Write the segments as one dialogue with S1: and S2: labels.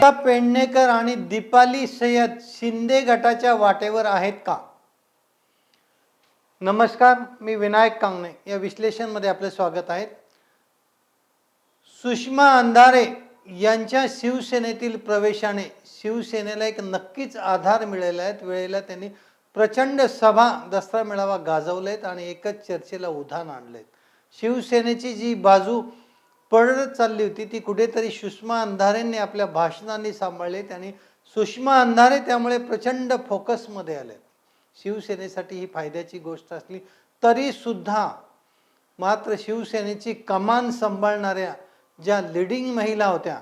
S1: अनिता पेडणेकर आणि दीपाली सय्यद शिंदे गटाच्या वाटेवर आहेत का? नमस्कार, मी विनायक कांगणे. या विश्लेषणमध्ये आपले स्वागत आहे. सुषमा अंधारे यांच्या शिवसेनेतील प्रवेशाने शिवसेनेला एक नक्कीच आधार मिळाला आहे. वेळेला त्यांनी प्रचंड सभा दसरा मेळावा गाजवलेत आणि एकच चर्चेला उधाण आणलेत. शिवसेनेची जी बाजू पडत चालली होती ती कुठेतरी सुषमा अंधारेंनी आपल्या भाषणांनी सांभाळली. त्यांनी सुषमा अंधारे त्यामुळे प्रचंड फोकसमध्ये आले. शिवसेनेसाठी ही फायद्याची गोष्ट असली तरी सुद्धा मात्र शिवसेनेची कमान सांभाळणाऱ्या ज्या लीडिंग महिला होत्या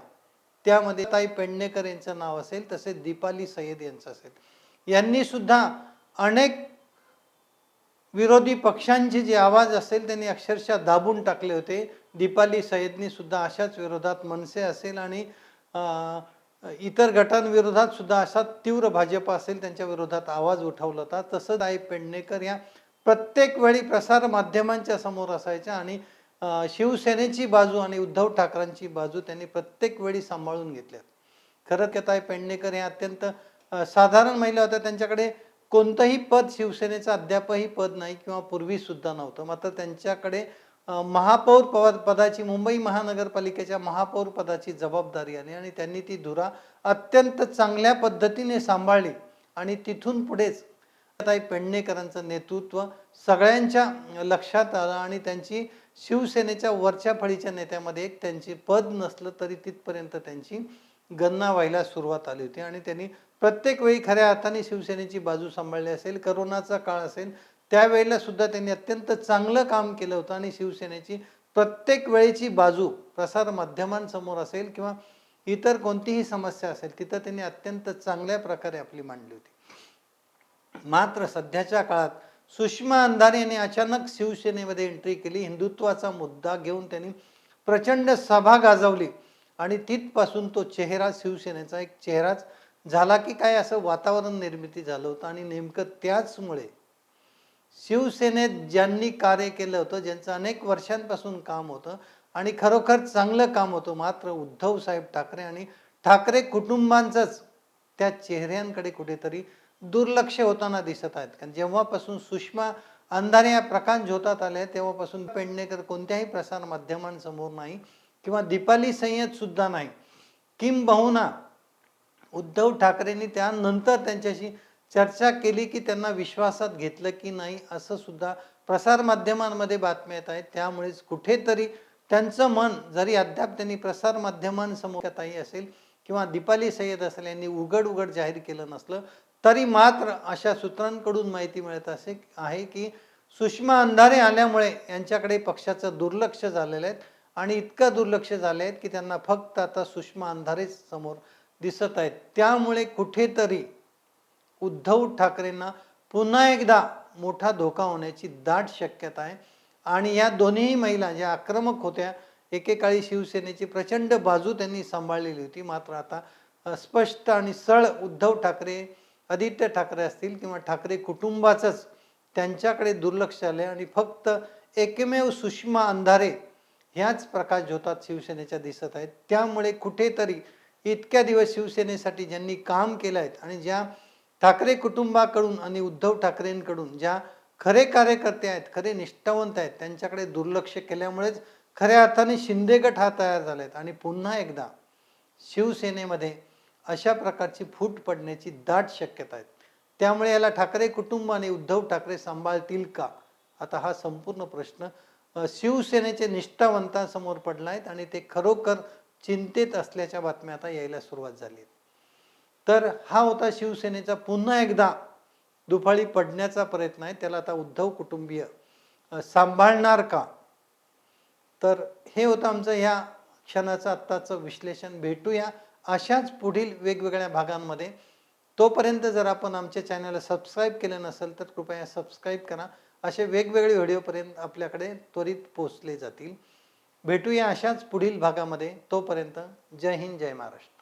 S1: त्यामध्ये ताई पेडणेकर यांचं नाव असेल, तसेच दीपाली सय्यद यांचं असेल. यांनी सुद्धा अनेक विरोधी पक्षांचे जे आवाज असेल त्यांनी अक्षरशः दाबून टाकले होते. दीपाली सय्यदनी सुद्धा अशाच विरोधात, मनसे असेल आणि इतर गटांविरोधात सुद्धा असा तीव्र भाजप असेल त्यांच्या विरोधात आवाज उठवला होता. तसंच ताई पेडणेकर या प्रत्येक वेळी प्रसार माध्यमांच्या समोर असायच्या आणि शिवसेनेची बाजू आणि उद्धव ठाकरेंची बाजू त्यांनी प्रत्येक वेळी सांभाळून घेतल्या. खरं तर ताई पेडणेकर हे अत्यंत साधारण महिला होत्या. त्यांच्याकडे कोणतंही पद शिवसेनेचं अद्यापही पद नाही किंवा पूर्वी सुद्धा नव्हतं. मात्र त्यांच्याकडे महापौर पदाची, मुंबई महानगरपालिकेच्या महापौर पदाची जबाबदारी आली आणि त्यांनी ती धुरा अत्यंत चांगल्या पद्धतीने सांभाळली आणि तिथून पुढेच ताई पेडणेकरांचं नेतृत्व सगळ्यांच्या लक्षात आलं आणि त्यांची शिवसेनेच्या वरच्या फळीच्या नेत्यामध्ये एक त्यांची पद नसलं तरी तिथपर्यंत त्यांची गणना व्हायला सुरुवात आली होती आणि त्यांनी प्रत्येक वेळी खऱ्या अर्थाने शिवसेनेची बाजू सांभाळली असेल. करोनाचा काळ असेल त्यावेळेला सुद्धा त्यांनी अत्यंत चांगलं काम केलं होतं आणि शिवसेनेची प्रत्येक वेळेची बाजू प्रसार माध्यमांसमोर असेल किंवा इतर कोणतीही समस्या असेल तिथं त्यांनी अत्यंत चांगल्या प्रकारे आपली मांडली होती. मात्र सध्याच्या काळात सुषमा अंधारे यांनी अचानक शिवसेनेमध्ये एंट्री केली. हिंदुत्वाचा मुद्दा घेऊन त्यांनी प्रचंड सभा गाजवली आणि तिथपासून तो चेहरा शिवसेनेचा एक चेहराच झाला की काय असं वातावरण निर्मिती झालं होतं. आणि नेमकं त्याचमुळे शिवसेनेत ज्यांनी कार्य केलं होतं, ज्यांचं अनेक वर्षांपासून काम होतं आणि खरोखर चांगलं काम होतं, मात्र उद्धव साहेब ठाकरे आणि ठाकरे कुटुंबांचंच त्या चेहऱ्यांकडे कुठेतरी दुर्लक्ष होताना दिसत आहेत. कारण जेव्हापासून सुषमा अंधारे या प्रकाश झोतात आल्या तेव्हापासून पेडणेकर कोणत्याही प्रसार माध्यमांसमोर नाही किंवा दीपाली सय्यद सुद्धा नाही. किंबहुना उद्धव ठाकरेंनी त्यानंतर त्यांच्याशी चर्चा केली की त्यांना विश्वासात घेतलं की नाही असं सुद्धा प्रसार माध्यमांमध्ये बातम्या येत आहेत. त्यामुळेच कुठेतरी त्यांचं मन, जरी अद्याप त्यांनी प्रसार माध्यमांसमोर ताई असेल किंवा दीपाली सय्यद असेल यांनी उघड जाहीर केलं नसलं तरी मात्र अशा सूत्रांकडून माहिती मिळत आहे की सुषमा अंधारे आल्यामुळे यांच्याकडे पक्षाचं दुर्लक्ष झालेलं आहे आणि इतकं दुर्लक्ष झालं आहे की त्यांना फक्त आता सुषमा अंधारे समोर दिसत आहेत. त्यामुळे कुठेतरी उद्धव ठाकरेंना पुन्हा एकदा मोठा धोका होण्याची दाट शक्यता आहे. आणि या दोन्ही महिला ज्या आक्रमक होत्या, एकेकाळी शिवसेनेची प्रचंड बाजू त्यांनी सांभाळलेली होती, मात्र आता स्पष्ट आणि सळ उद्धव ठाकरे, आदित्य ठाकरे असतील किंवा ठाकरे कुटुंबाचंच त्यांच्याकडे दुर्लक्ष आले आणि फक्त एकमेव सुषमा अंधारे ह्याच प्रकाश झोतात शिवसेनेच्या दिसत आहेत. त्यामुळे कुठेतरी इतक्या दिवस शिवसेनेसाठी ज्यांनी काम केलं आहे आणि ज्या ठाकरे कुटुंबाकडून आणि उद्धव ठाकरेंकडून ज्या खरे कार्यकर्ते आहेत, खरे निष्ठावंत आहेत, त्यांच्याकडे दुर्लक्ष केल्यामुळेच खऱ्या अर्थाने शिंदे गट हा तयार झाला आहे आणि पुन्हा एकदा शिवसेनेमध्ये अशा प्रकारची फूट पडण्याची दाट शक्यता आहे. त्यामुळे याला ठाकरे कुटुंब आणि उद्धव ठाकरे सांभाळतील का, आता हा संपूर्ण प्रश्न शिवसेनेचे निष्ठावंतांसमोर पडला आहे आणि ते खरोखर चिंतेत असल्याच्या बातम्या आता यायला सुरुवात झाली. तर हा होता शिवसेनेचा पुन्हा एकदा दुफाळी पडण्याचा प्रयत्न आहे. त्याला आता उद्धव कुटुंबीय सांभाळणार का? तर हे होतं आमचं ह्या क्षणाचं आत्ताचं विश्लेषण. भेटूया अशाच पुढील वेगवेगळ्या भागांमध्ये. तोपर्यंत जर आपण आमच्या चॅनलला सबस्क्राईब केलं नसेल तर कृपया सबस्क्राईब करा. असे वेगवेगळे व्हिडिओपर्यंत आपल्याकडे त्वरित पोहोचले जातील. भेटूया अशाच पुढील भागामध्ये. तोपर्यंत जय हिंद, जय महाराष्ट्र.